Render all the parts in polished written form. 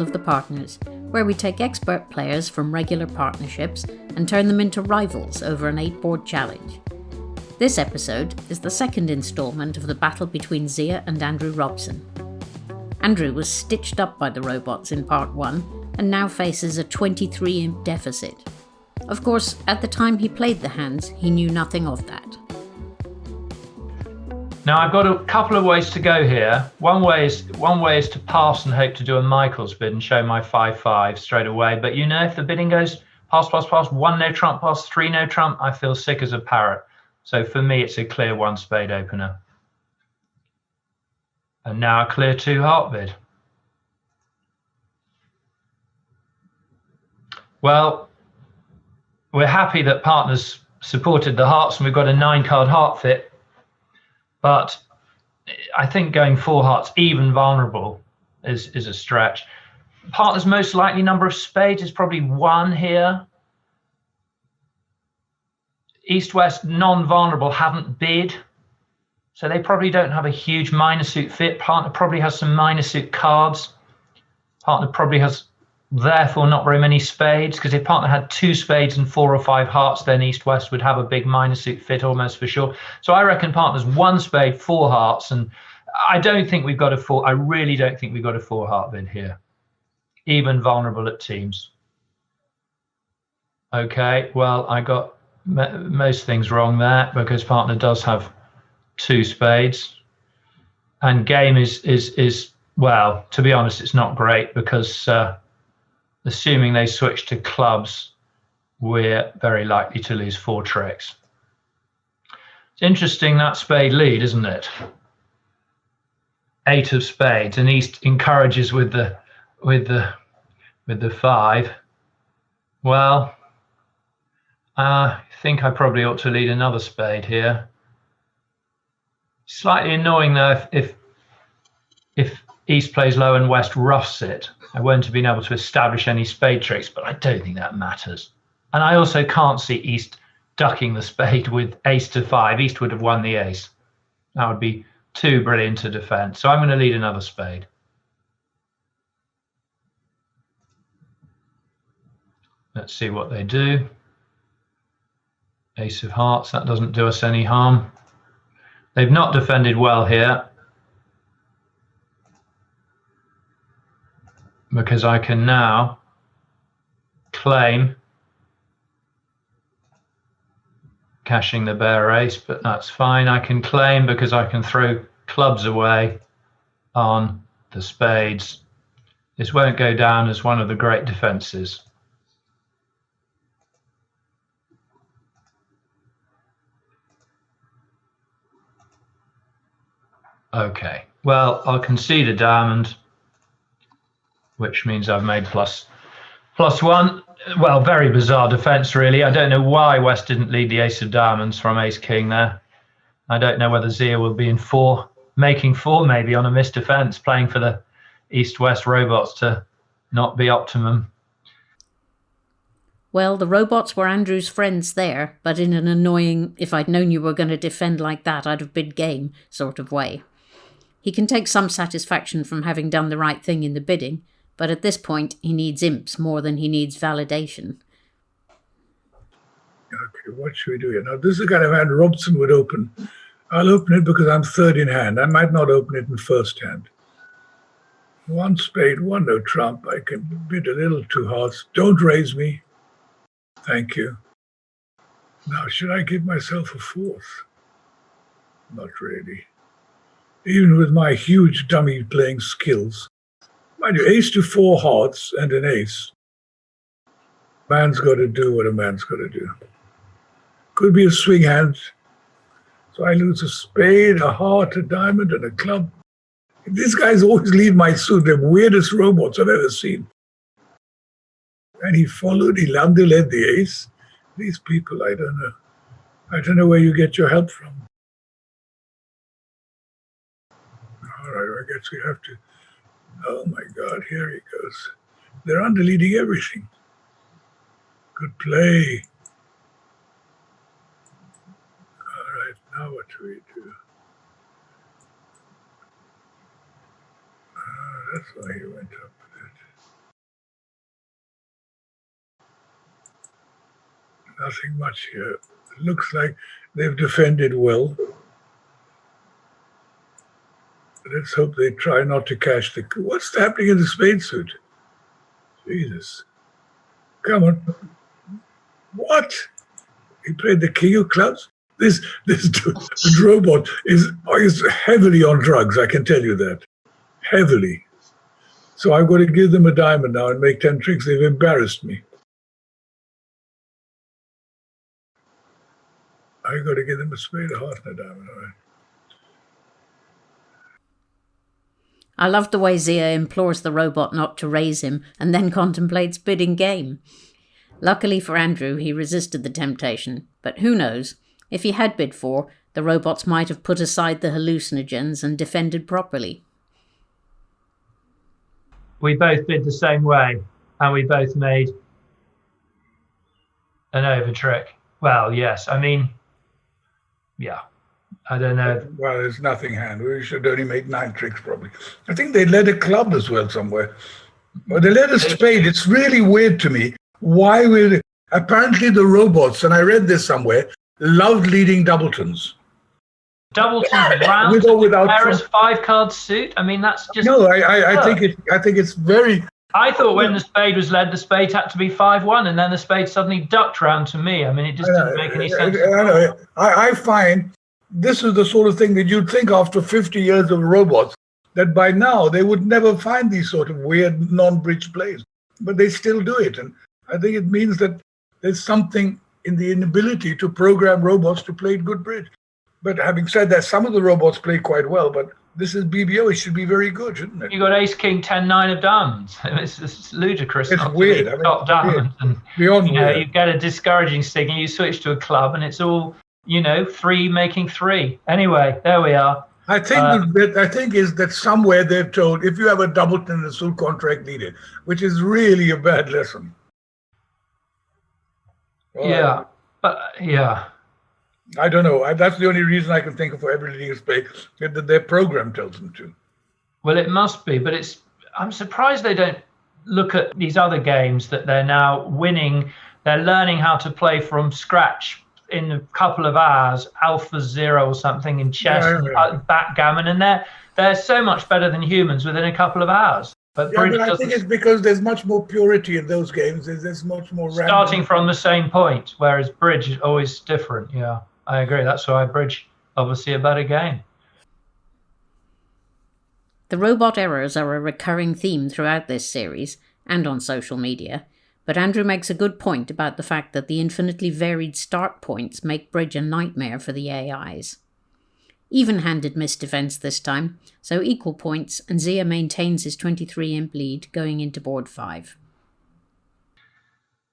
of the Partners, where we take expert players from regular partnerships and turn them into rivals over an 8-board challenge. This episode is the second instalment of the battle between Zia and Andrew Robson. Andrew was stitched up by the robots in part 1 and now faces a 23-imp deficit. Of course, at the time he played the hands, he knew nothing of that. Now I've got a couple of ways to go here. One way is to pass and hope to do a Michael's bid and show my 5-5 straight away. But you know, if the bidding goes pass, 1 no trump, pass 3 no trump, I feel sick as a parrot. So for me, it's a clear 1 spade opener. And now a clear 2 heart bid. Well, we're happy that Partners supported the hearts and we've got a 9-card heart fit. But I think going 4 hearts, even vulnerable, is a stretch. Partners' most likely number of spades is probably 1 here. East-West, non-vulnerable, haven't bid. So they probably don't have a huge minor suit fit. Partner probably has some minor suit cards. Partner probably has, therefore, not very many spades, because if Partner had 2 spades and 4 or 5 hearts, then East-West would have a big minor suit fit almost for sure. So I reckon Partner's 1 spade, 4 hearts, and I don't think we've got a 4. I really don't think we've got a 4 heart bid here, even vulnerable at teams. Okay, well, I got most things wrong there because Partner does have 2 spades, and game is well, to be honest, it's not great because assuming they switch to clubs, we're very likely to lose 4 tricks. It's interesting, that spade lead, isn't it? 8 of spades, and East encourages with the 5. Well, I think I probably ought to lead another spade here. Slightly annoying though if East plays low and West roughs it. I won't have been able to establish any spade tricks, but I don't think that matters. And I also can't see East ducking the spade with ace to 5. East would have won the ace. That would be too brilliant to defend. So I'm going to lead another spade. Let's see what they do. Ace of hearts, that doesn't do us any harm. They've not defended well here, because I can now claim cashing the bare ace, but that's fine. I can claim because I can throw clubs away on the spades. This won't go down as one of the great defenses. Okay, well, I'll concede a diamond, which means I've made plus 1. Well, very bizarre defense, really. I don't know why West didn't lead the ace of diamonds from ace king there. I don't know whether Zia will be in 4, making 4 maybe on a missed defense, playing for the East-West robots to not be optimum. Well, the robots were Andrew's friends there, but in an annoying, if I'd known you were going to defend like that, I'd have bid game sort of way. He can take some satisfaction from having done the right thing in the bidding, but at this point he needs imps more than he needs validation. Okay, what should we do here? Now, this is the kind of hand Robson would open. I'll open it because I'm third in hand. I might not open it in first hand. 1 spade, 1 no trump. I can bid a little 2 hearts. Don't raise me. Thank you. Now, should I give myself a 4th? Not really. Even with my huge dummy playing skills. Mind you, ace to 4 hearts and an ace. Man's got to do what a man's got to do. Could be a swing hand. So I lose a spade, a heart, a diamond, and a club. These guys always lead my suit. The weirdest robots I've ever seen. And he underled the ace. These people, I don't know. I don't know where you get your help from. All right, I guess we have to. Oh my God, here he goes. They're underleading everything. Good play. All right, now what do we do? That's why he went up with it. Nothing much here. It looks like they've defended well. Let's hope they try not to cash the... What's happening in the spade suit? Jesus. Come on. What? He played the king of clubs? This robot is heavily on drugs, I can tell you that. Heavily. So I've got to give them a diamond now and make 10 tricks. They've embarrassed me. I've got to give them a spade, a heart, and a diamond. All right. I love the way Zia implores the robot not to raise him and then contemplates bidding game. Luckily for Andrew, he resisted the temptation, but who knows? If he had bid 4, the robots might have put aside the hallucinogens and defended properly. We both bid the same way, and we both made an over trick. Well, yes, I mean, yeah. I don't know. Well, there's nothing hand. We should only make 9 tricks, probably. I think they led a club as well somewhere. But they led a spade. It's really weird to me. Why will... Apparently the robots, and I read this somewhere, loved leading doubletons. Doubletons round With or without Paris 5-card suit? I mean, that's just... No, I think it's very... I thought when the spade was led, the spade had to be 5-1, and then the spade suddenly ducked round to me. I mean, it just didn't make any sense. I find... This is the sort of thing that you'd think after 50 years of robots, that by now they would never find these sort of weird non-bridge plays. But they still do it. And I think it means that there's something in the inability to program robots to play good bridge. But having said that, some of the robots play quite well, but this is BBO. It should be very good, shouldn't it? You got ace, king, 10, 9 of diamonds. It's ludicrous. It's weird. Top diamond. And, beyond weird. You get a discouraging signal, you switch to a club, and it's all... 3 making 3. Anyway, there we are. I think is that somewhere they're told if you have a doubleton in the suit contract, lead it, which is really a bad lesson. Well, yeah. I don't know. That's the only reason I can think of for every leading spade that their program tells them to. Well, it must be, but I'm surprised they don't look at these other games that they're now winning. They're learning how to play from scratch in a couple of hours, Alpha Zero or something in chess, backgammon, and they're so much better than humans within a couple of hours. But I think it's because there's much more purity in those games. There's much more starting from the same point, whereas bridge is always different. Yeah, I agree. That's why bridge, obviously, a better game. The robot errors are a recurring theme throughout this series and on social media. But Andrew makes a good point about the fact that the infinitely varied start points make bridge a nightmare for the AIs. Even-handed missed defence this time, so equal points, and Zia maintains his 23-imp lead going into board 5.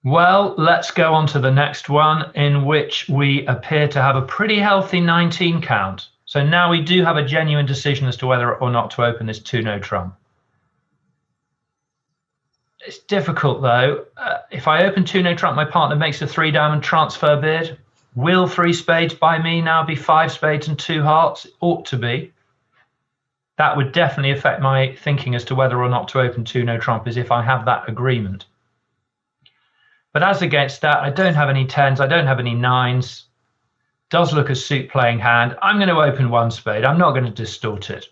Well, let's go on to the next one, in which we appear to have a pretty healthy 19 count. So now we do have a genuine decision as to whether or not to open this 2-no trump. It's difficult, though. If I open 2-no trump, my partner makes a 3-diamond transfer bid. Will 3 spades by me now be 5 spades and 2 hearts? It ought to be. That would definitely affect my thinking as to whether or not to open 2-no trump, is if I have that agreement. But as against that, I don't have any 10s. I don't have any 9s. Does look a suit playing hand. I'm going to open 1 spade. I'm not going to distort it.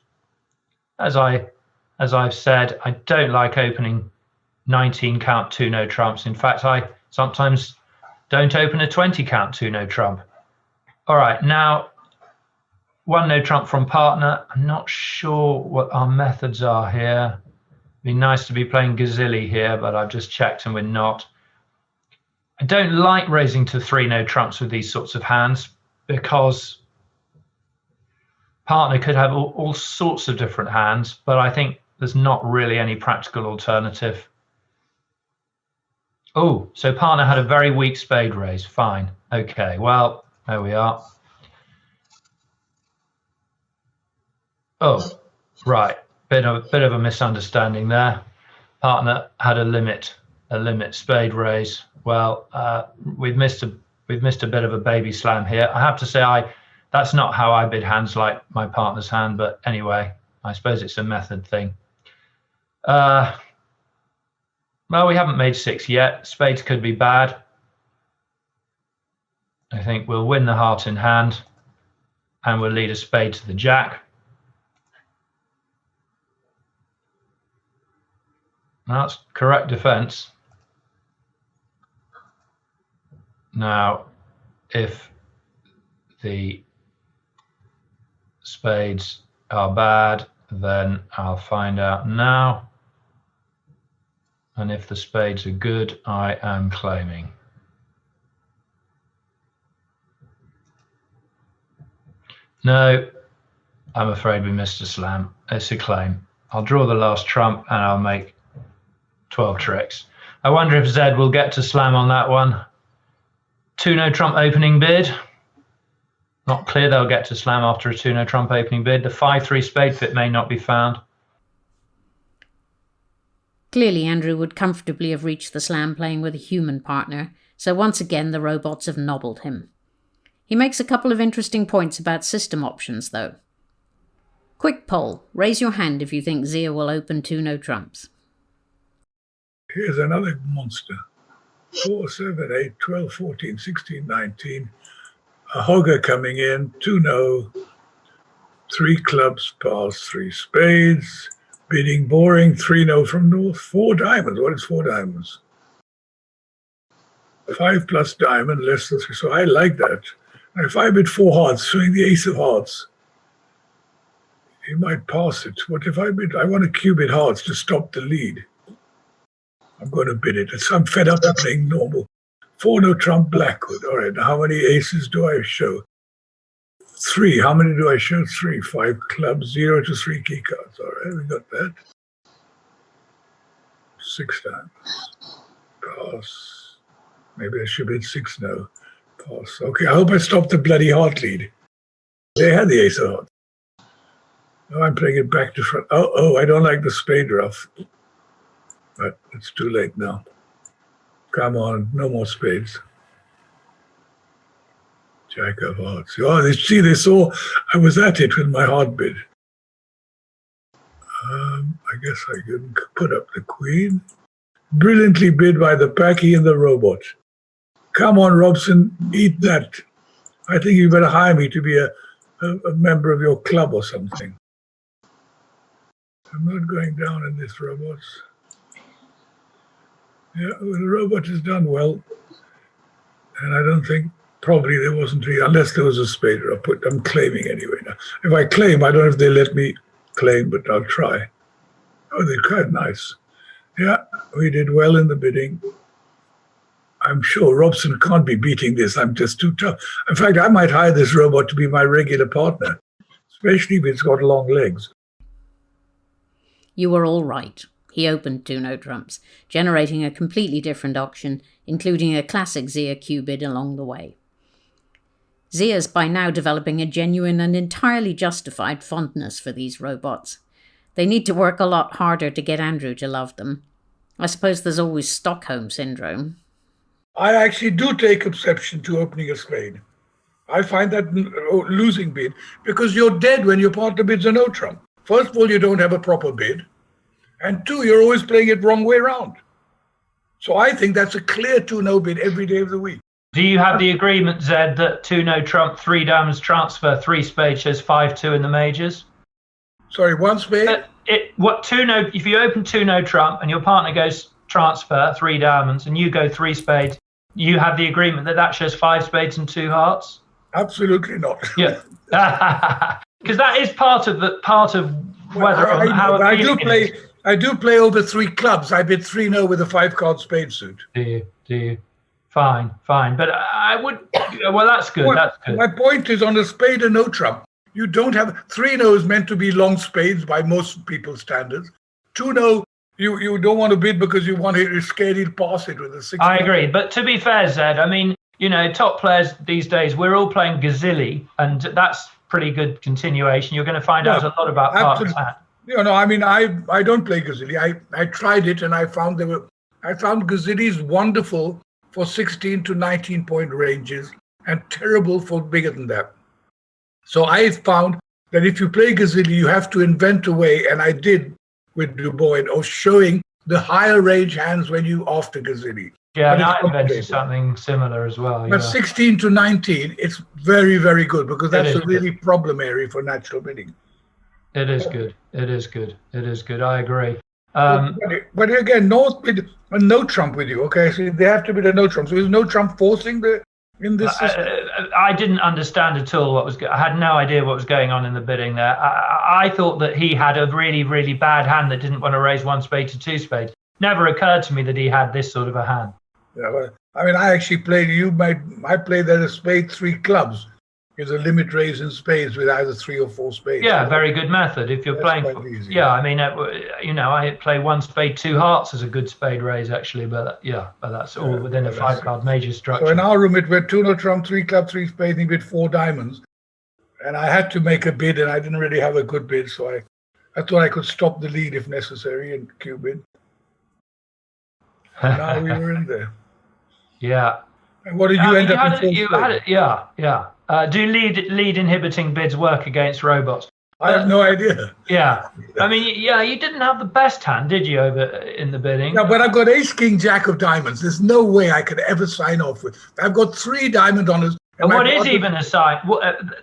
As I've said, I don't like opening 19 count 2-no trumps. In fact, I sometimes don't open a 20 count 2-no trump. All right, now 1-no trump from partner. I'm not sure what our methods are here. It'd be nice to be playing Gazilli here, but I've just checked and we're not. I don't like raising to 3-no trumps with these sorts of hands because partner could have all sorts of different hands, but I think there's not really any practical alternative. Oh, so partner had a very weak spade raise. Fine. Okay, well, there we are. Oh, right. Bit of a misunderstanding there. Partner had a limit spade raise. Well, we've missed a bit of a baby slam here. I have to say, that's not how I bid hands like my partner's hand, but anyway, I suppose it's a method thing. Well, we haven't made 6 yet. Spades could be bad. I think we'll win the heart in hand and we'll lead a spade to the jack. That's correct defense. Now, if the spades are bad, then I'll find out now. And if the spades are good, I am claiming. No, I'm afraid we missed a slam. It's a claim. I'll draw the last trump and I'll make 12 tricks. I wonder if Zed will get to slam on that one. 2-no trump opening bid. Not clear they'll get to slam after a 2-no trump opening bid. The 5-3 spade fit may not be found. Clearly, Andrew would comfortably have reached the slam playing with a human partner, so once again the robots have nobbled him. He makes a couple of interesting points about system options, though. Quick poll. Raise your hand if you think Zia will open 2-no trumps. Here's another monster. 4, 7, 8, 12, 14, 16, 19. A hogger coming in. 2-no. 3 clubs, pass, 3 spades. Bidding boring. 3-no from north. 4 diamonds. What is 4 diamonds? 5 plus diamond, less than 3. So I like that. Now if I bid 4 hearts, showing the ace of hearts, he might pass it. What if I bid? I want a cubit hearts to stop the lead. I'm going to bid it. I'm fed up of playing normal. 4-no trump blackwood. All right, now how many aces do I show? 3. How many do I show? 3. 5 clubs, 0 to 3 key cards. All right, we got that. 6 times. Pass. Maybe I should bid 6 no. Pass. Okay, I hope I stopped the bloody heart lead. They had the ace of hearts. Now I'm playing it back to front. Oh, I don't like the spade ruff. But it's too late now. Come on, no more spades. Jack of hearts. Oh, they saw I was at it with my heart bid. I guess I can put up the queen. Brilliantly bid by the packy and the robot. Come on, Robson, eat that. I think you better hire me to be a member of your club or something. I'm not going down in this, robots. Yeah, well, the robot has done well. And I don't think, probably there wasn't, unless there was a spade, I'm claiming anyway now. If I claim, I don't know if they let me claim, but I'll try. Oh, they're quite nice. Yeah, we did well in the bidding. I'm sure Robson can't be beating this. I'm just too tough. In fact, I might hire this robot to be my regular partner, especially if it's got long legs. You were all right. He opened 2-no trumps, generating a completely different auction, including a classic Zia Q bid along the way. Zia's by now developing a genuine and entirely justified fondness for these robots. They need to work a lot harder to get Andrew to love them. I suppose there's always Stockholm Syndrome. I actually do take exception to opening a spade. I find that losing bid, because you're dead when your partner bids a no trump. First of all, you don't have a proper bid. And 2, you're always playing it wrong way around. So I think that's a clear 2-no bid every day of the week. Do you have the agreement, Zed, that 2-no trump, 3 diamonds transfer, 3 spades shows 5-2 in the majors? Sorry, 1 spade? If you open 2-no trump and your partner goes transfer, 3 diamonds, and you go 3 spades, you have the agreement that shows 5 spades and 2 hearts? Absolutely not. Yeah. Because that is part of whether how I do play over 3 clubs. I bid 3-no with a 5-card spade suit. Do you? Fine. But I would. Well, that's good. That's good. My point is, on a spade and no trump, you don't have 3-no is meant to be long spades by most people's standards. 2-no, you don't want to bid because you're scared he'll pass it with a 6. I agree, but to be fair, Zed, I mean, top players these days, we're all playing Gazilli, and that's pretty good continuation. You're going to find out a lot about partners. I don't play Gazilli. I tried it and I found Gazillis wonderful for 16 to 19 point ranges and terrible for bigger than that. So I found that if you play Gazilli, you have to invent a way, and I did with Du Bois, of showing the higher range hands when you after Gazilli. Yeah, but and it's I invented complicated. something similar as well. But Yeah. 16 to 19, it's very, very good because that's is a really problem area for natural bidding. It is good. It is good. It is good. I agree. But again, North bid a no trump with you. Okay, so they have to bid a no trump. So is no trump forcing in this system? I didn't understand at all what was. I had no idea what was going on in the bidding there. I thought that he had a really, really bad hand that didn't want to raise one spade to two spades. Never occurred to me that he had this sort of a hand. Yeah, well, I mean, I actually played. I played that a spade three clubs is a limit raise in spades with either 3 or 4 spades. Yeah, very good method if you're playing. Yeah, I mean, I play one spade, two hearts as a good spade raise actually, but that's all within a 5-card major structure. So in our room, it were 2 no trump, 3 club, 3 spades, and he bid 4 diamonds, and I had to make a bid, and I didn't really have a good bid, so I thought I could stop the lead if necessary and Q bid. And now we were in there. Yeah. And what did you end up in? You had it. Yeah. Do lead inhibiting bids work against robots? I have no idea. Yeah. I mean, you didn't have the best hand, did you, over in the bidding? No, but I've got ace, king, jack of diamonds. There's no way I could ever sign off with. I've got 3 diamond honors. And what is even a sign?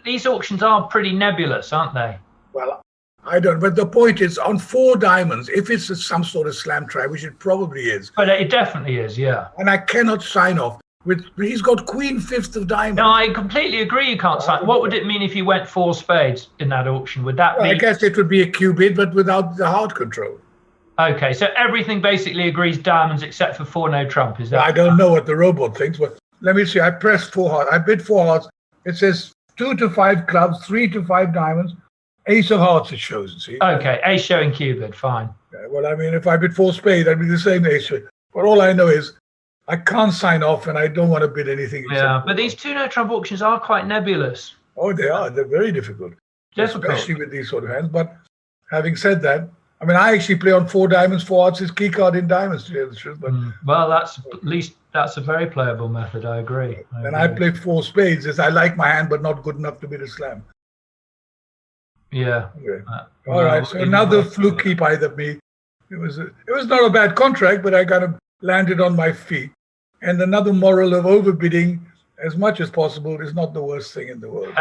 These auctions are pretty nebulous, aren't they? Well, I don't. But the point is, on 4 diamonds, if it's some sort of slam try, which it probably is. But it definitely is, yeah. And I cannot sign off. He's got queen 5th of diamonds. No, I completely agree. You can't sign. What would it mean if you went 4 spades in that auction? Would that be? I guess it would be a Q bid, but without the hard control. Okay, so everything basically agrees diamonds except for 4 no trump. Is that? I don't know what the robot thinks, but let me see. I pressed 4 hearts. I bid 4 hearts. It says 2 to 5 clubs, 3 to 5 diamonds, ace of hearts. It shows. See? Okay, ace showing Q bid. Fine. Yeah, well, I mean, if I bid 4 spades, I'd be the same ace. But all I know is I can't sign off, and I don't want to bid anything. Yeah, but these 2 no trump auctions are quite nebulous. Oh, they are. They're very difficult. Especially with these sort of hands. But having said that, I mean, I actually play on 4 diamonds, 4 hearts, his key card in diamonds, to tell you the truth. But well, that's a very playable method. I agree. I play 4 spades. As I like my hand, but not good enough to bid a slam. Yeah. Okay. All right. So another fluke keep either me. It was not a bad contract, but I kind of landed on my feet. And another moral of overbidding as much as possible is not the worst thing in the world.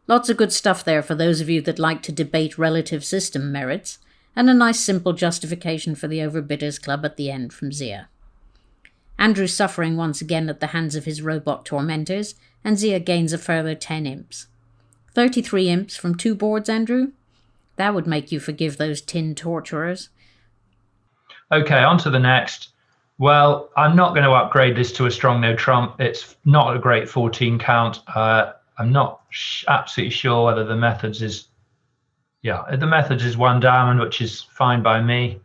Lots of good stuff there for those of you that like to debate relative system merits, and a nice simple justification for the Overbidders Club at the end from Zia. Andrew suffering once again at the hands of his robot tormentors, and Zia gains a further 10 imps. 33 imps from 2 boards, Andrew? That would make you forgive those tin torturers. Okay, on to the next. Well, I'm not going to upgrade this to a strong no trump. It's not a great 14 count. I'm not absolutely sure whether the methods is 1 diamond, which is fine by me.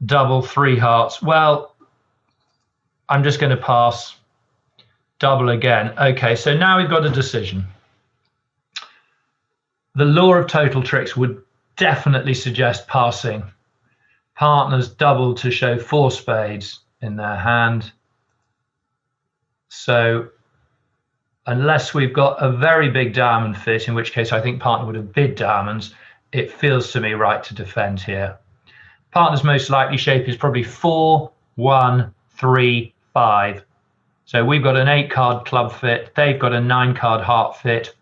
Double 3 hearts. Well, I'm just going to pass. Double again. Okay, so now we've got a decision. The law of total tricks would definitely suggest passing. Partners double to show 4 spades in their hand. So unless we've got a very big diamond fit, in which case I think partner would have bid diamonds, it feels to me right to defend here. Partner's most likely shape is probably 4, 1, 3, 5. So we've got an 8-card club fit. They've got a 9-card heart fit.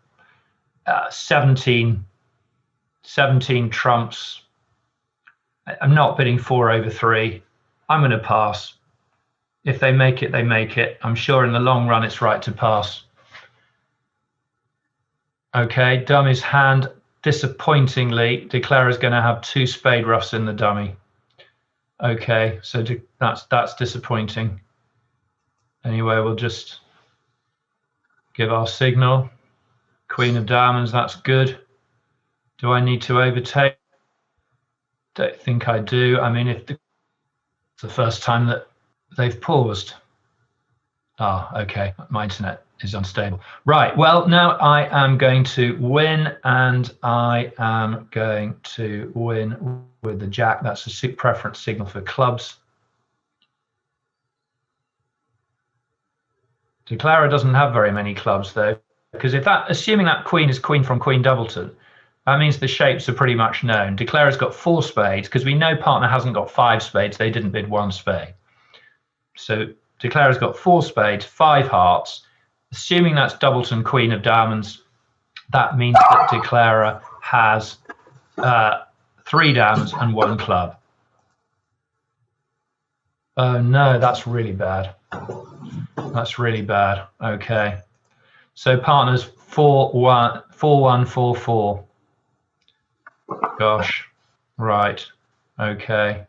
17 trumps. I'm not bidding 4 over 3. I'm going to pass. If they make it, they make it. I'm sure in the long run it's right to pass. Okay, dummy's hand. Disappointingly, declarer's going to have 2 spade roughs in the dummy. Okay, so that's disappointing. Anyway, we'll just give our signal. Queen of diamonds, that's good. Do I need to overtake? Don't think I do. I mean, it's the first time that they've paused. Okay, my internet is unstable. Right, well, now I am going to win, and I am going to win with the jack. That's a preference signal for clubs. Declarer doesn't have very many clubs, though, because assuming that queen is queen from queen doubleton, That means the shapes are pretty much known. Declarer's got 4 spades, because we know partner hasn't got 5 spades. They didn't bid 1 spade. So Declarer's got 4 spades, 5 hearts. Assuming that's doubleton queen of diamonds, that means that Declarer has 3 diamonds and 1 club. Oh no, that's really bad. That's really bad. Okay. So partner's 4-1, 4-1, 4-4. Gosh. Right. Okay.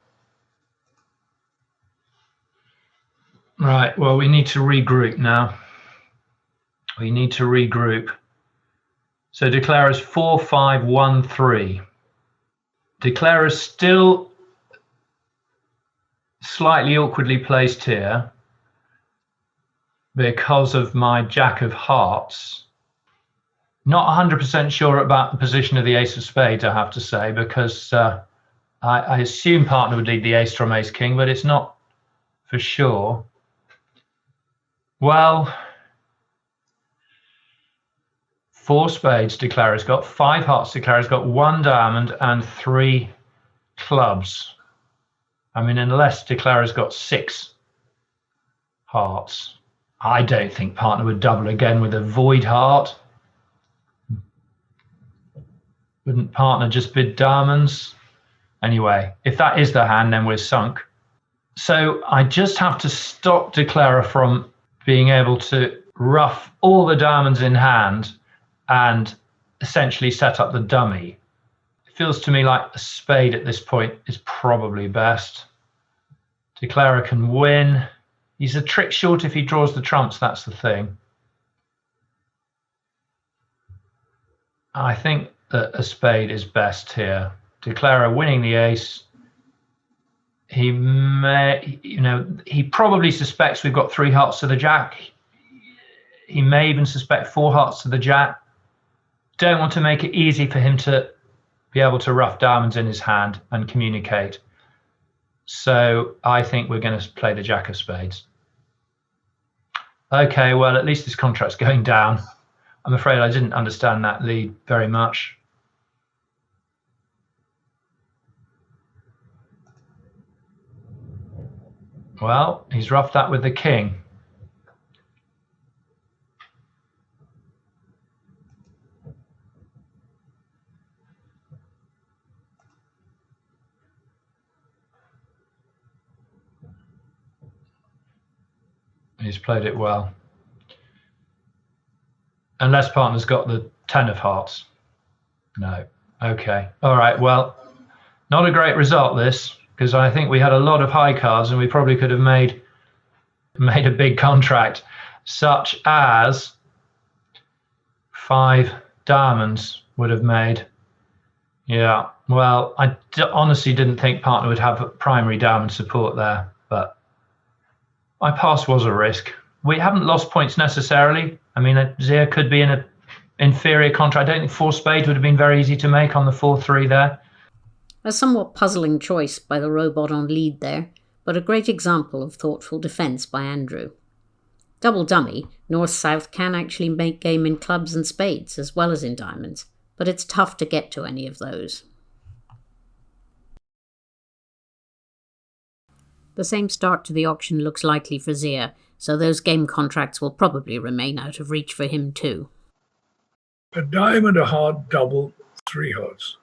Right. Well, we need to regroup now. We need to regroup. So Declarer's 4-5-1-3. Declarer's still slightly awkwardly placed here because of my jack of hearts. Not 100% sure about the position of the ace of spades, I have to say, because I assume partner would lead the ace from ace king, but it's not for sure. Well, 4 spades Declarer's got, 5 hearts Declarer's got, 1 diamond and 3 clubs. I mean, unless Declarer's got 6 hearts. I don't think partner would double again with a void heart. Wouldn't partner just bid diamonds? Anyway, if that is the hand, then we're sunk. So I just have to stop Declarer from being able to ruff all the diamonds in hand and essentially set up the dummy. It feels to me like a spade at this point is probably best. Declarer can win. He's a trick short if he draws the trumps, that's the thing. I think that a spade is best here. Declarer winning the ace. He may, he probably suspects we've got 3 hearts to the jack. He may even suspect 4 hearts to the jack. Don't want to make it easy for him to be able to ruff diamonds in his hand and communicate. So I think we're going to play the jack of spades. Okay, well, at least this contract's going down. I'm afraid I didn't understand that lead very much. Well, he's roughed that with the king. He's played it well. Unless partner's got the 10 of hearts. No. Okay. All right. Well, not a great result this, because I think we had a lot of high cards and we probably could have made a big contract, such as 5 diamonds would have made. Yeah. Well, I honestly didn't think partner would have primary diamond support there, but my pass was a risk. We haven't lost points necessarily. I mean, Zia could be in an inferior contract. I don't think 4 spades would have been very easy to make on the 4-3 there. A somewhat puzzling choice by the robot on lead there, but a great example of thoughtful defence by Andrew. Double dummy, north-south can actually make game in clubs and spades as well as in diamonds, but it's tough to get to any of those. The same start to the auction looks likely for Zia, so those game contracts will probably remain out of reach for him too. A diamond, a heart, double, 3 hearts.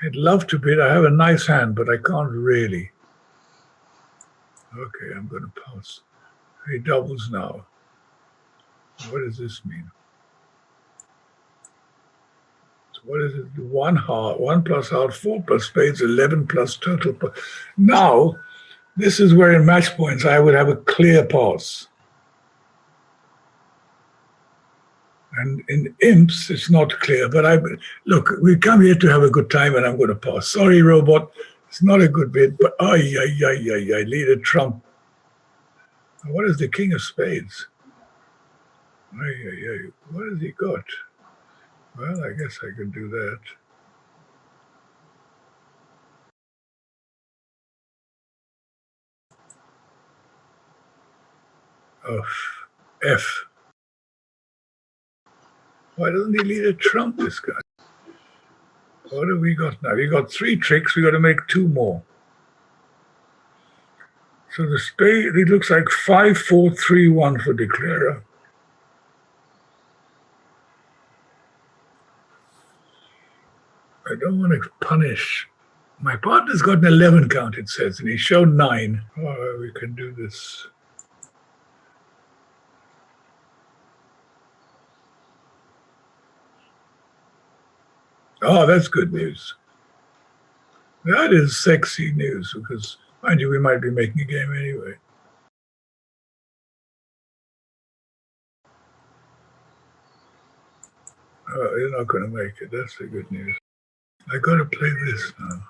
I'd love to bid. I have a nice hand, but I can't really. Okay, I'm going to pass. 3 doubles now. What does this mean? So what is it? 1 heart, 1 plus heart, 4 plus spades, 11 plus turtle. Now, this is where in match points I would have a clear pass. And in imps, it's not clear. But look, we come here to have a good time, and I'm going to pass. Sorry, robot, it's not a good bid. But I lead a trump. What is the king of spades? What has he got? Well, I guess I can do that. Oh, F. Why doesn't he lead a trump, this guy? What have we got now? We got 3 tricks. We got to make 2 more. So the spade, it looks like 5, 4, 3, 1 for declarer. I don't want to punish. My partner's got an 11 count, it says, and he's shown 9. Oh, we can do this. Oh, that's good news. That is sexy news because, mind you, we might be making a game anyway. Oh, you're not going to make it. That's the good news. I got to play this now.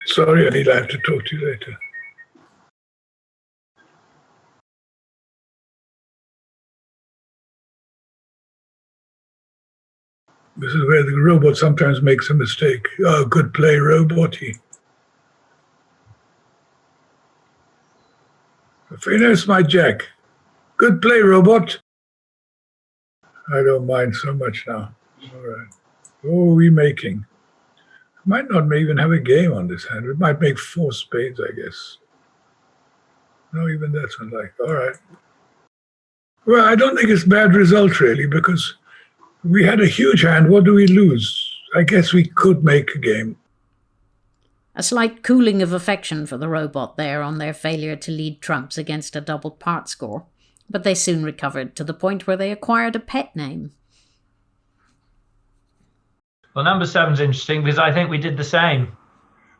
Sorry, Anita, I have to talk to you later. This is where the robot sometimes makes a mistake. Oh, good play, roboty. Finish my jack. Good play, robot. I don't mind so much now. All right. What are we making? Might not even have a game on this hand. We might make 4 spades, I guess. No, even that's unlikely. All right. Well, I don't think it's a bad result, really, because we had a huge hand. What do we lose? I guess we could make a game. A slight cooling of affection for the robot there on their failure to lead trumps against a double part score, but they soon recovered to the point where they acquired a pet name. Well, number 7's interesting because I think we did the same.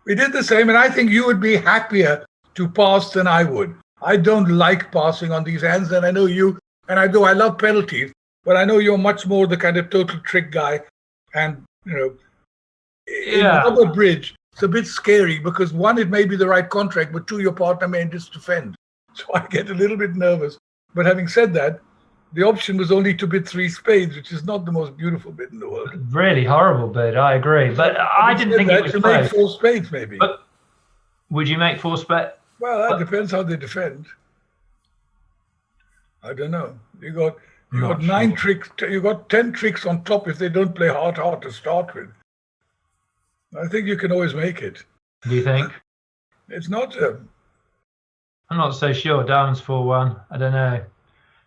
We did the same, and I think you would be happier to pass than I would. I don't like passing on these hands, and I know you, and I love penalties, but I know you're much more the kind of total trick guy. And, in another bridge, it's a bit scary because 1, it may be the right contract, but 2, your partner may just defend. So I get a little bit nervous. But having said that, the option was only to bid 3 spades, which is not the most beautiful bid in the world. Really horrible bid, I agree. But I didn't think it was close. Make 4 spades, maybe. But would you make 4 spades? Well, that depends how they defend. I don't know. You got 9 tricks. You got 10 tricks on top if they don't play hard to start with. I think you can always make it. Do you think? It's not. I'm not so sure. Diamonds 4-1. I don't know.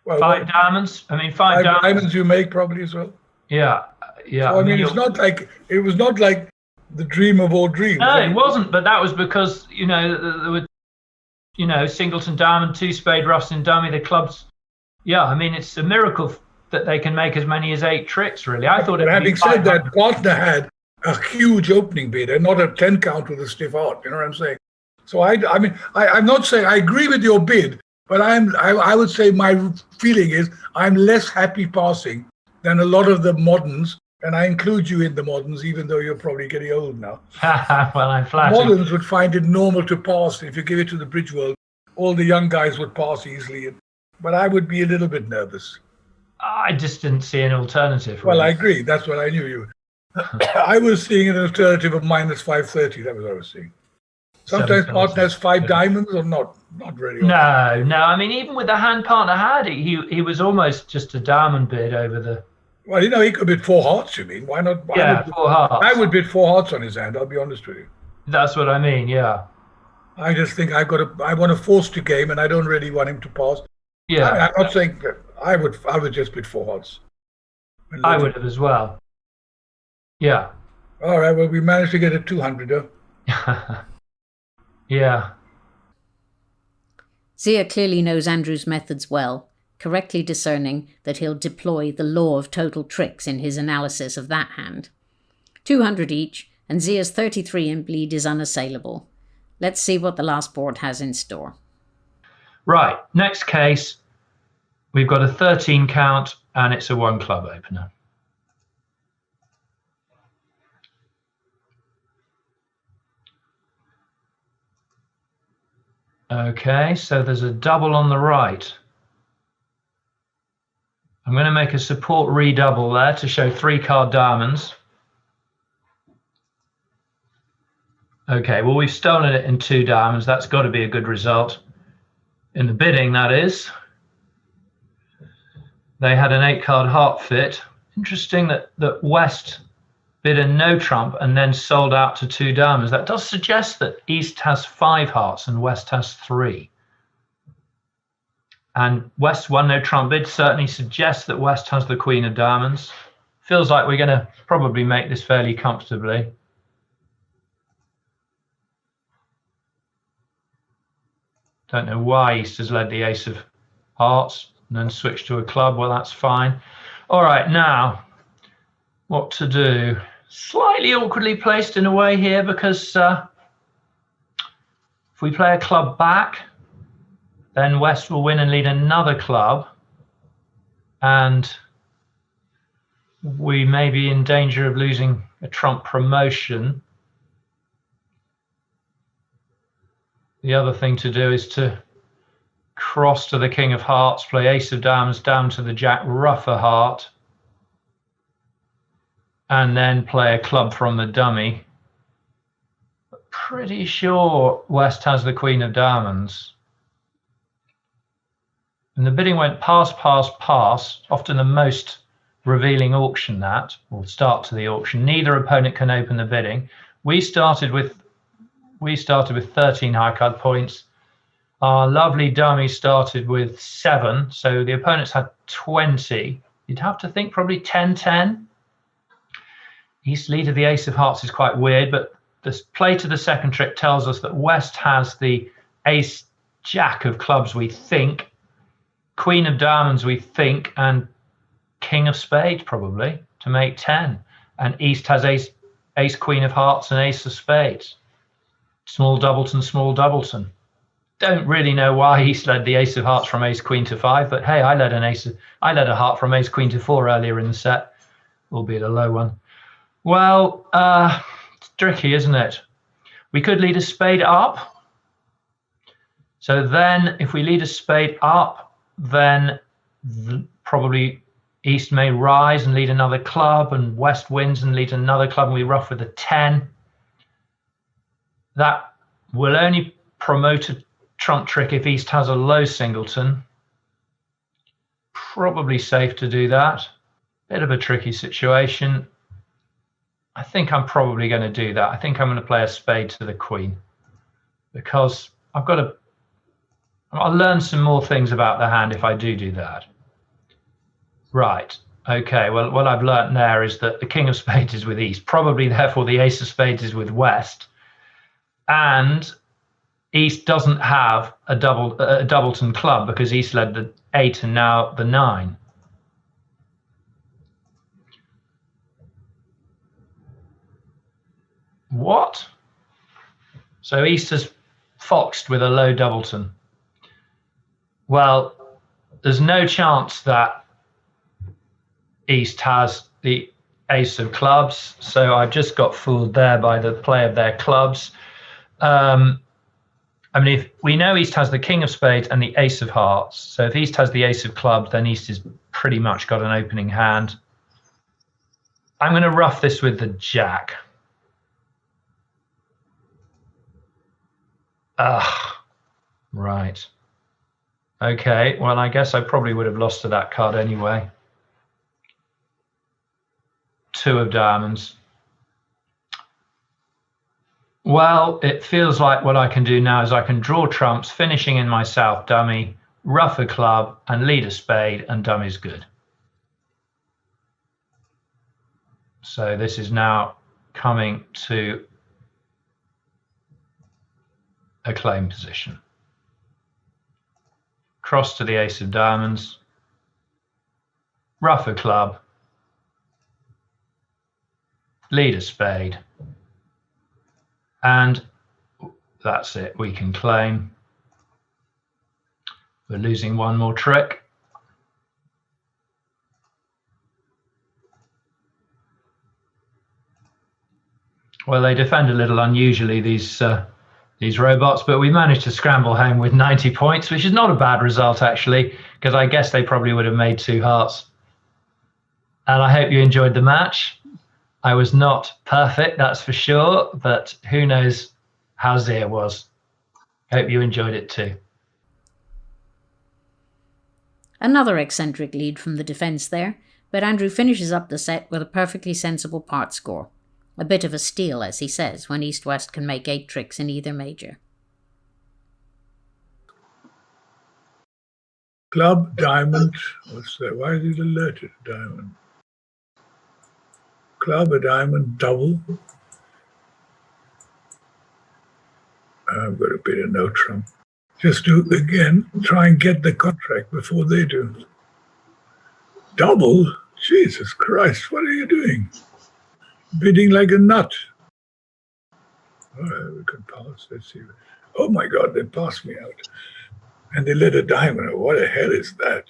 Well, 5 diamonds. I mean, 5 diamonds. Diamonds you make probably as well. Yeah. So, I mean, it was not like the dream of all dreams. No, it wasn't. But that was because there were singleton diamond, 2 spade Robson dummy. The clubs. Yeah, I mean, it's a miracle that they can make as many as 8 tricks. Really, I thought. But having said that, partner had a huge opening bid and not a 10 count with a stiff heart. You know what I'm saying? So I'm not saying I agree with your bid, but I would say my feeling is I'm less happy passing than a lot of the moderns, and I include you in the moderns, even though you're probably getting old now. Well, I'm flattered. Moderns would find it normal to pass. If you give it to the bridge world, all the young guys would pass easily, but I would be a little bit nervous. I just didn't see an alternative. Well, I agree. That's what I knew you. I was seeing an alternative of minus 530. That was what I was seeing. Sometimes partner has 5 diamonds or not really. No. I mean, even with the hand partner had, he was almost just a diamond bid over the. Well, he could bid 4 hearts. You mean? Why not? 4 hearts. I would bid 4 hearts on his hand. I'll be honest with you. That's what I mean. Yeah. I just think I want to force the game, and I don't really want him to pass. Yeah. I'm not saying that I would just bid 4 hearts. I would have as well. Yeah. All right. Well, we managed to get a 200. Yeah. Zia clearly knows Andrew's methods well, correctly discerning that he'll deploy the law of total tricks in his analysis of that hand. 200 each, and Zia's 33 in bleed is unassailable. Let's see what the last board has in store. Right. Next case, we've got a 13 count, and it's a 1 club opener. Okay, so there's a double on the right. I'm going to make a support redouble there to show 3 card diamonds. Okay, well, we've stolen it in 2 diamonds. That's got to be a good result. In the bidding, that is. They had an 8-card heart fit. Interesting that West bid a no trump and then sold out to 2 diamonds. That does suggest that East has 5 hearts and West has 3. And West's 1 no trump bid certainly suggests that West has the Queen of Diamonds. Feels like we're going to probably make this fairly comfortably. Don't know why East has led the Ace of Hearts and then switched to a club. Well, that's fine. All right, now what to do? Slightly awkwardly placed in a way here, because if we play a club back, then West will win and lead another club, and we may be in danger of losing a trump promotion. The other thing to do is to cross to the King of Hearts, play Ace of Diamonds down to the Jack Ruffer Heart, and then play a club from the dummy. Pretty sure West has the Queen of Diamonds. And the bidding went pass, pass, pass, often the most revealing auction that, or start to the auction. Neither opponent can open the bidding. We started with 13 high card points. Our lovely dummy started with 7, so the opponents had 20. You'd have to think probably 10-10. East lead of the Ace of Hearts is quite weird, but this play to the second trick tells us that West has the Ace Jack of clubs, we think, Queen of Diamonds, we think, and King of Spades probably to make 10. And East has Ace Queen of Hearts and Ace of Spades. Small Doubleton, small Doubleton. Don't really know why East led the Ace of Hearts from Ace Queen to 5, but hey, I led a heart from Ace Queen to 4 earlier in the set, albeit a low one. Well, it's tricky, isn't it? We could lead a spade up. So then if we lead a spade up, then probably East may rise and lead another club, and West wins and leads another club, and we ruff with a 10. That will only promote a trump trick if East has a low singleton. Probably safe to do that. Bit of a tricky situation. I think I'm probably going to do that. I think I'm going to play a spade to the Queen, because I'll learn some more things about the hand if I do that. Right. Okay. Well, what I've learnt there is that the King of Spades is with East. Probably, therefore, the Ace of Spades is with West. And East doesn't have a Doubleton club, because East led the 8 and now the 9. What? So East has foxed with a low Doubleton. Well, there's no chance that East has the Ace of Clubs, so I've just got fooled there by the play of their clubs. I mean, if we know East has the King of Spades and the Ace of Hearts, so if East has the Ace of Clubs, then East has pretty much got an opening hand. I'm going to rough this with the Jack. Right. Okay, well, I guess I probably would have lost to that card anyway. 2 of diamonds. Well, it feels like what I can do now is I can draw trumps, finishing in my south dummy, ruff a club, and lead a spade, and dummy's good. So this is now coming to a claim position. Cross to the Ace of Diamonds, ruff a club, lead a spade, and that's it. We can claim. We're losing one more trick. Well, they defend a little unusually, these robots, but we managed to scramble home with 90 points, which is not a bad result, actually, because I guess they probably would have made 2 hearts. And I hope you enjoyed the match. I was not perfect, that's for sure, but who knows how Zia was. Hope you enjoyed it too. Another eccentric lead from the defence there, but Andrew finishes up the set with a perfectly sensible part score. A bit of a steal, as he says, when East-West can make 8 tricks in either major. Club, diamond. What's that? Why is it alerted? Diamond. Club, a diamond, double. I've got a bit of no trump. Just to, again, try and get the contract before they do. Double? Jesus Christ, what are you doing? Bidding like a nut. All right, we can pass. Let's see. Oh my God, they passed me out. And they let a diamond. What the hell is that?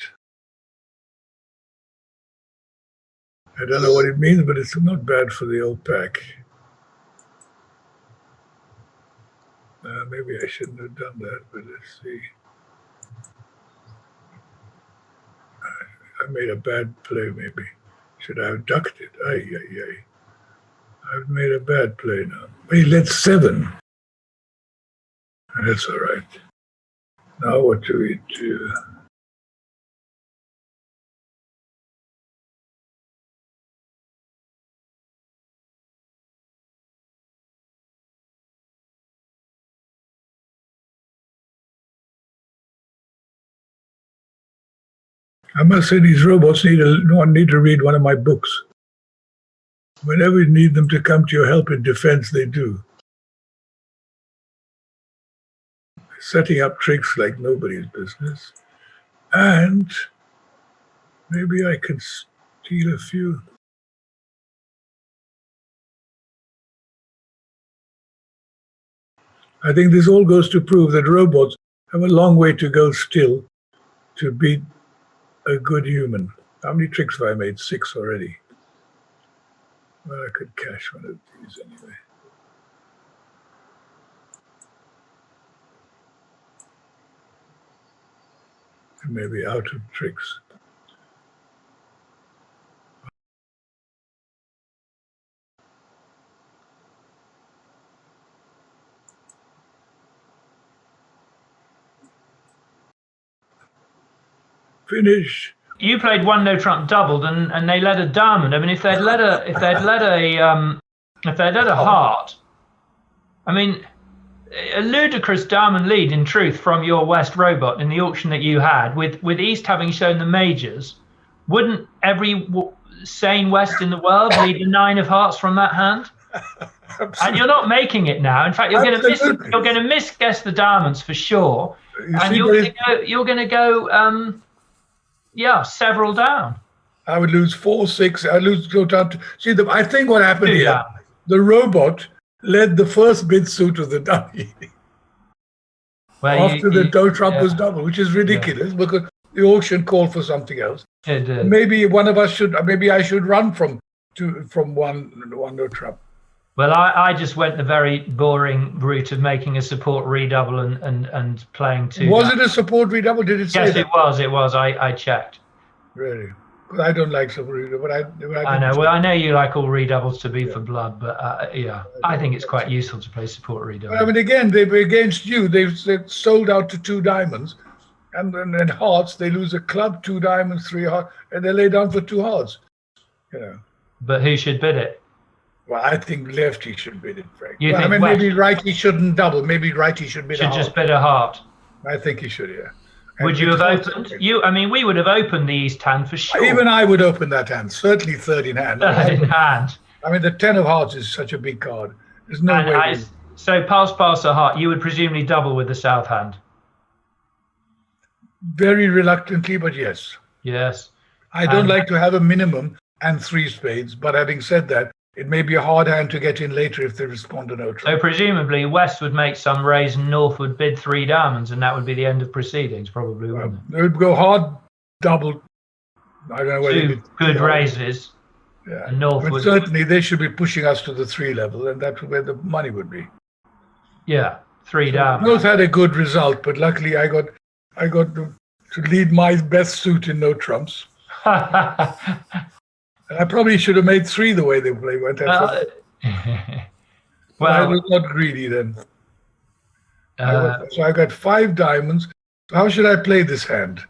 I don't know what it means, but it's not bad for the old pack. Maybe I shouldn't have done that, but let's see. I made a bad play, maybe. Should I have ducked it? I've made a bad play now. He led 7. That's all right. Now what do we do? I must say these robots need to read one of my books. Whenever you need them to come to your help in defense, they do. Setting up tricks like nobody's business. And maybe I can steal a few. I think this all goes to prove that robots have a long way to go still to beat a good human. How many tricks have I made? 6 already. Well, I could cash one of these anyway. Maybe out of tricks. Finish. You played one no trump doubled, and they led a diamond. I mean, if they'd led a heart, I mean, a ludicrous diamond lead in truth from your West robot in the auction that you had, with East having shown the majors. Wouldn't every sane West in the world lead a 9 of hearts from that hand? And you're not making it now. In fact, you're going to misguess the diamonds for sure, and you're going to go. Yeah, several down. I would lose 4, 6. I lose go down to see. I think what happened here, the robot led the first bid suit of the dummy. After the no trump was double, which is ridiculous because the auction called for something else. It did. Maybe one of us should. Maybe I should run from one no trump. Well, I just went the very boring route of making a support redouble and playing 2. Was it a support redouble? Did it say Yes, that? it was. I checked. Really? Because I don't like support redouble, but I know. Well, I know you like all redoubles to be for blood, but I think it's quite useful to play support redouble. I mean, again, they were against you. They sold out to 2 diamonds, and then hearts. They lose a club, 2 diamonds, 3 hearts, and they lay down for 2 hearts. You know. But who should bid it? Well, I think lefty should bid it, Frank. You well, think I mean, maybe righty shouldn't double. Maybe righty should bid a heart. Just bid a heart. I think he should, yeah. Would you have opened? I mean, we would have opened the East hand for sure. Even I would open that hand. Certainly third in hand. Third in hand. I mean, the 10 of hearts is such a big card. There's no way. So pass a heart. You would presumably double with the south hand. Very reluctantly, but yes. Yes. I don't like to have a minimum and 3 spades, but having said that, it may be a hard hand to get in later if they respond to no trump. So presumably West would make some raise and North would bid 3 diamonds, and that would be the end of proceedings, probably, wouldn't it? They would go hard, double. I don't know whether 2 good raises. Yeah. And North would certainly they should be pushing us to the 3 level, and that's where the money would be. Yeah, 3 diamonds. North had a good result, but luckily I got to lead my best suit in no trumps. I probably should have made 3 the way they went. Well, I was not greedy then. So I got 5 diamonds. How should I play this hand?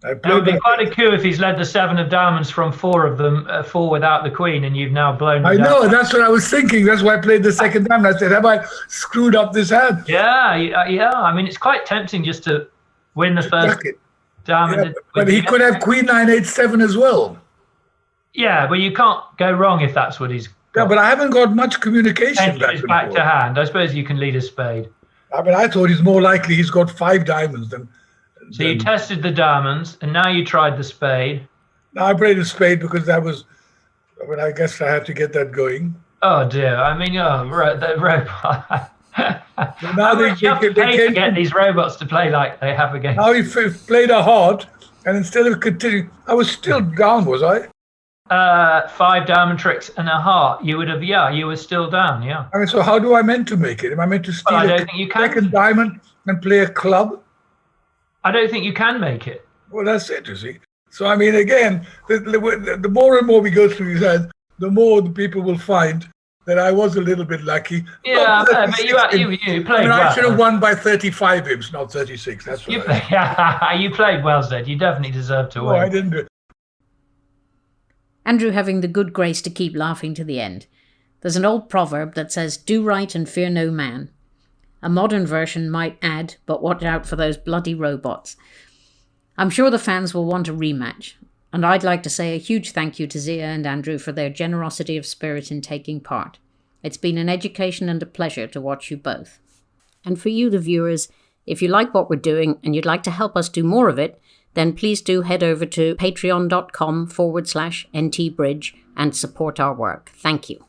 I That would played be quite a coup if he's led the 7 of diamonds from 4 of them, 4 without the queen, and you've now blown I it know, down. that's what I was thinking. That's why I played the second time. I said, have I screwed up this hand? Yeah. I mean, it's quite tempting just to win the first Chuck it. diamond. Yeah, but he could have queen 9 8 7 as well. Yeah, but you can't go wrong if that's what he's got. Yeah, but I haven't got much communication back and back forth. to hand. I suppose you can lead a spade. I mean, I thought he's more likely he's got 5 diamonds than. So you tested the diamonds, and now you tried the spade. I played a spade because that was. I mean, I guess I had to get that going. Oh dear! I mean, the robot. Now you have to pay to get these robots to play like they have a game. Now he played a heart, and instead of continuing, I was still down, was I? 5 diamond tricks and a heart. You would have, you were still down, yeah. I mean, so how do I meant to make it? Am I meant to steal I don't a think you can. second diamond and play a club? I don't think you can make it. Well, that's it, you see. So, I mean, again, the more and more we go through these hands, the more the people will find that I was a little bit lucky. Yeah, but you played well. I should have won by 35 imps, not 36. That's what you played well, Zed. You definitely deserved to win. I didn't do it. Andrew having the good grace to keep laughing to the end. There's an old proverb that says, do right and fear no man. A modern version might add, but watch out for those bloody robots. I'm sure the fans will want a rematch, and I'd like to say a huge thank you to Zia and Andrew for their generosity of spirit in taking part. It's been an education and a pleasure to watch you both. And for you, the viewers, if you like what we're doing and you'd like to help us do more of it, then please do head over to patreon.com/ntbridge and support our work. Thank you.